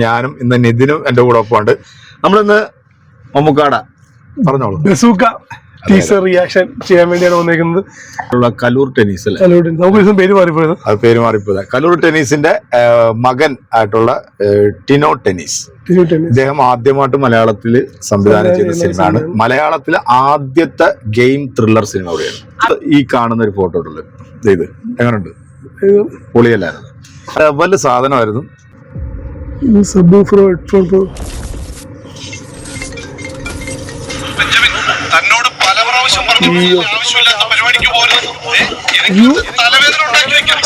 ഞാനും ഇന്ന് നിതിനും എന്റെ കൂടെ ഒപ്പമുണ്ട്. നമ്മളിന്ന് മമ്മൂക്കാട പറഞ്ഞോളൂ ബസൂക്ക ടീസർ റിയാക്ഷൻ ചെയ്യാൻ വേണ്ടിയാണ് വന്നേക്കുന്നത്. കലൂർ ടെന്നീസ് അല്ലേ? നമുക്ക് പേര് മാറിപ്പോയത്. അത് പേര് മാറിപ്പോയത്. കലൂർ ടെന്നീസിന്റെ മകൻ ആയിട്ടുള്ള ടിനോ ടെന്നീസ്. ഇദ്ദേഹം ആദ്യമായിട്ട് മലയാളത്തിൽ സംവിധാനം ചെയ്ത സിനിമയാണ്. മലയാളത്തിലെ ആദ്യത്തെ ഗെയിം ത്രില്ലർ സിനിമ കൂടിയാണ്. ഈ കാണുന്ന ഒരു ഫോട്ടോ ഉള്ളത് ഇത് എങ്ങനെയുണ്ട്? പൊളിയല്ലായിരുന്നു, വലിയ സാധനമായിരുന്നു. തന്നോട് പല പ്രാവശ്യം പറഞ്ഞു ആവശ്യമില്ലാത്ത പരിപാടിക്ക് പോലും തലവേദന ഉണ്ടാക്കി വെക്കാം.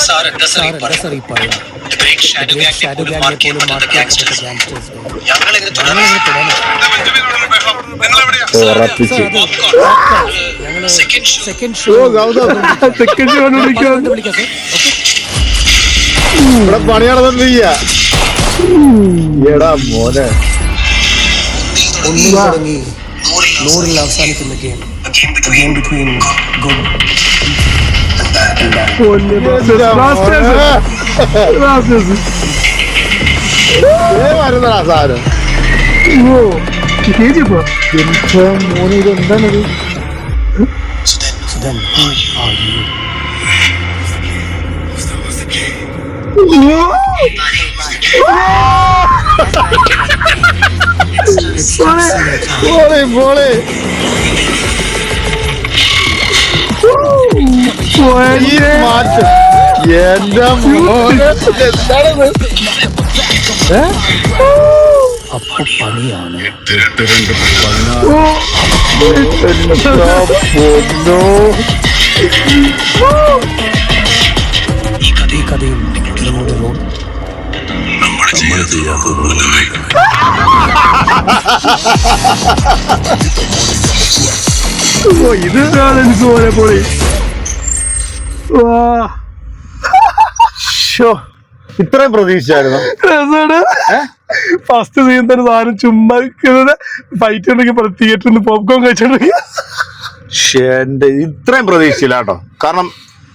ഇവിടെ പണി നടന്നില്ല. എടാ മോനെ, നൂറിൽ അവസാനിക്കുന്ന ഗെയിം ബിറ്റ്വീൻ ഗുഡ് സാധനം മോനെ, ഇത് എന്താണത്? എന്റെ മോനെ, അപ്പൊ പണിയാണ്. ഈ കഥയിൽ നിങ്ങളുടെ റോൾ ഇത് ബാലൻസ് പോലെ പൊളി. ഇത്രയും പ്രതീക്ഷിച്ചായിരുന്നു. ഫസ്റ്റ് സീൻ തന്നെ സാധനം ചുമ്മാ ഫൈറ്റ് ഉണ്ടെങ്കിൽ തിയേറ്ററിൽ നിന്ന് പോപ്കോൺ കഴിച്ചിട്ടുണ്ടെങ്കിൽ എന്റെ ഇത്രയും പ്രതീക്ഷിച്ചില്ല കേട്ടോ. കാരണം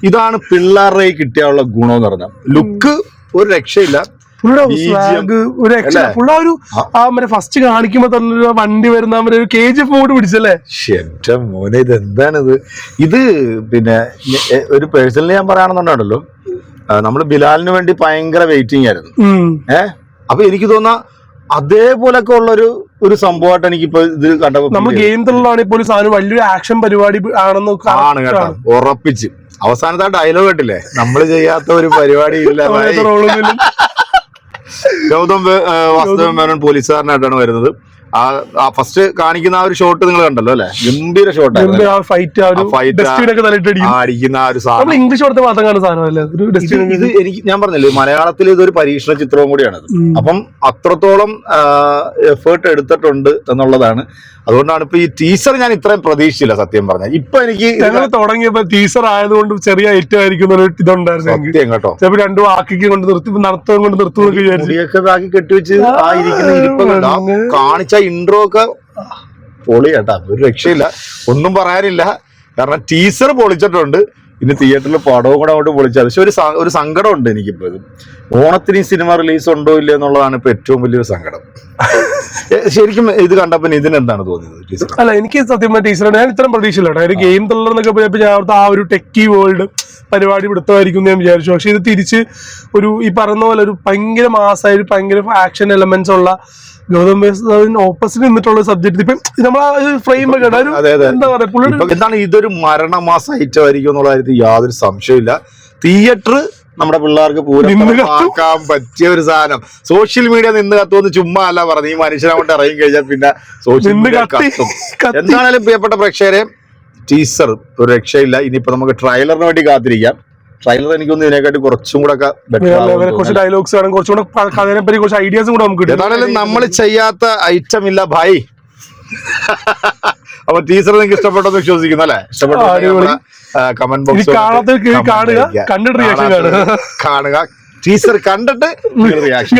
ഇതാണ് പിള്ളേരുടെ കിട്ടിയുള്ള ഗുണം എന്ന് പറഞ്ഞാൽ ലുക്ക് ഒരു രക്ഷയില്ല. ഫസ്റ്റ് കാണിക്കുമ്പോ തന്നെ വണ്ടി വരുന്ന ഒരു KGF മോഡ് പിടിച്ചല്ലേ. എന്റെ മോനെ, ഇത് എന്താണിത്? ഇത് പിന്നെ ഒരു പേഴ്സണലി ഞാൻ പറയാണെന്നുണ്ടല്ലോ, നമ്മള് ബിലാലിന് വേണ്ടി ഭയങ്കര വെയിറ്റിംഗ് ആയിരുന്നു. അപ്പൊ എനിക്ക് തോന്നാ അതേപോലൊക്കെ ഉള്ളൊരു സംഭവമായിട്ട് എനിക്കിപ്പോ ഇത് കണ്ടപ്പോ നമ്മൾ ഗെയിം ത്രില്ലറാണെങ്കിൽ പോലും സാധനം വലിയൊരു ആക്ഷൻ പരിപാടി ആണെന്ന് ആണ് കേട്ടോ. ഉറപ്പിച്ച് അവസാനത്തെ ഡയലോഗ് കേട്ടില്ലേ, നമ്മള് ചെയ്യാത്ത ഒരു പരിപാടി ഇല്ല. ഗൗതം വാസുദേവൻ മേനോൻ പോലീസുകാരനായിട്ടാണ് വരുന്നത്. ആ ഫസ്റ്റ് കാണിക്കുന്ന ആ ഒരു ഷോട്ട് നിങ്ങൾ കണ്ടല്ലോ അല്ലെ? ഗംഭീര ഷോട്ടായിരുന്നു. അടിക്കുന്ന ആ ഒരു സാധനം ഇംഗ്ലീഷ് ഇത് എനിക്ക് ഞാൻ പറഞ്ഞില്ലേ, മലയാളത്തിൽ ഇതൊരു പരീക്ഷണ ചിത്രവും കൂടിയാണത്. അപ്പം അത്രത്തോളം എഫേർട്ട് എടുത്തിട്ടുണ്ട് എന്നുള്ളതാണ്. അതുകൊണ്ടാണ് ഇപ്പൊ ഈ ടീസർ ഞാൻ ഇത്രയും പ്രതീക്ഷിച്ചില്ല സത്യം പറഞ്ഞാൽ. ഇപ്പൊ എനിക്ക് തുടങ്ങിയപ്പോ ടീസർ ആയതുകൊണ്ട് ചെറിയ ഐറ്റം ആയിരിക്കും ഇതുണ്ടായിരുന്നു സത്യം കേട്ടോ. ചിലപ്പോ രണ്ടു വാക്കിക്ക് കൊണ്ട് നിർത്തി നടത്തം കൊണ്ട് നിർത്തുന്നൊക്കെ വിചാരിച്ചു കെട്ടിവെച്ച് ആ ഇരിക്കുന്ന ഇരിപ്പ് കാണിച്ച ഇൻട്രോ ഒക്കെ പൊളി കേട്ടാ. ഒരു രക്ഷയില്ല, ഒന്നും പറയാനില്ല. കാരണം ടീസർ പൊളിച്ചിട്ടുണ്ട്. ഇനി തിയേറ്ററിൽ പടവും കൂടെ അങ്ങോട്ട് പൊളിച്ചത്. പക്ഷെ ഒരു സങ്കടം ഉണ്ട് എനിക്കിപ്പോ. ഇത് ഓണത്തിന് ഈ സിനിമ റിലീസ് ഉണ്ടോ ഇല്ല എന്നുള്ളതാണ് ഇപ്പൊ ഏറ്റവും വലിയൊരു സങ്കടം. ശരിക്കും ഇത് കണ്ടപ്പോ ഇതിനെന്താണ് തോന്നിയത്? അല്ല, എനിക്ക് സത്യം ടീച്ചറാണ് ഞാൻ ഇത്രയും പ്രതീക്ഷയില്ല. ഒരു ഗെയിം ത്രില്ലർ എന്നൊക്കെ പോയപ്പോ ഞാൻ ആ ഒരു ടെക്കി വേൾഡ് പരിപാടി പിടുത്തമായിരിക്കും എന്ന് ഞാൻ വിചാരിച്ചു. പക്ഷെ ഇത് തിരിച്ച് ഒരു ഈ പറയുന്ന പോലെ ഒരു ഭയങ്കര മാസമായിട്ട് ഭയങ്കര ആക്ഷൻ എലമെന്റ്സ് ഉള്ള ഗൗതം മേനോൻ ഓപ്പോസിറ്റ് നിന്നിട്ടുള്ള സബ്ജക്ട് ഇപ്പം നമ്മളെ ഫ്രെയിം ഒക്കെ എന്താ പറയാ, എന്താണ് ഇതൊരു മരണമാസ ഐറ്റം ആയിരിക്കും എന്നുള്ള കാര്യത്തിൽ യാതൊരു സംശയമില്ല. തിയേറ്റർ നമ്മുടെ പിള്ളേർക്ക് പൂരക്കാൻ പറ്റിയ ഒരു സാധനം. സോഷ്യൽ മീഡിയ നിന്ന് കത്തുമെന്ന് ചുമ്മാ അല്ല പറഞ്ഞു. ഈ മനുഷ്യനെ കൊണ്ട് ഇറങ്ങി കഴിഞ്ഞാൽ പിന്നെ സോഷ്യൽ മീഡിയ കത്തും. എന്താണേലും പ്രിയപ്പെട്ട പ്രേക്ഷകരെ, ടീസർ ഒരു രക്ഷയില്ല. ഇനിയിപ്പോ നമുക്ക് ട്രailerന് വേണ്ടി കാത്തിരിക്കാം. ട്രailer എനിക്കൊന്നും ഇതിനെക്കാട്ടി കുറച്ചും കൂടെ കുറച്ച് ഡയലോഗ്സ് വേണം, കുറച്ചുകൂടെ അതിനെപ്പറ്റി കുറച്ച് ഐഡിയാസും കൂടെ നമുക്ക്. ഏതാണേലും നമ്മൾ ചെയ്യാത്ത ഐറ്റം ഇല്ല ഭായ്. അപ്പൊ ടീച്ചർ നിങ്ങൾക്ക് ഇഷ്ടപ്പെട്ടെന്ന് വിശ്വസിക്കുന്നു അല്ലെ? ഇഷ്ടപ്പെട്ടു കമന്റ് ബോക്സ് കാണുക. ടീച്ചർ കണ്ടിട്ട് റിയാക്ഷൻ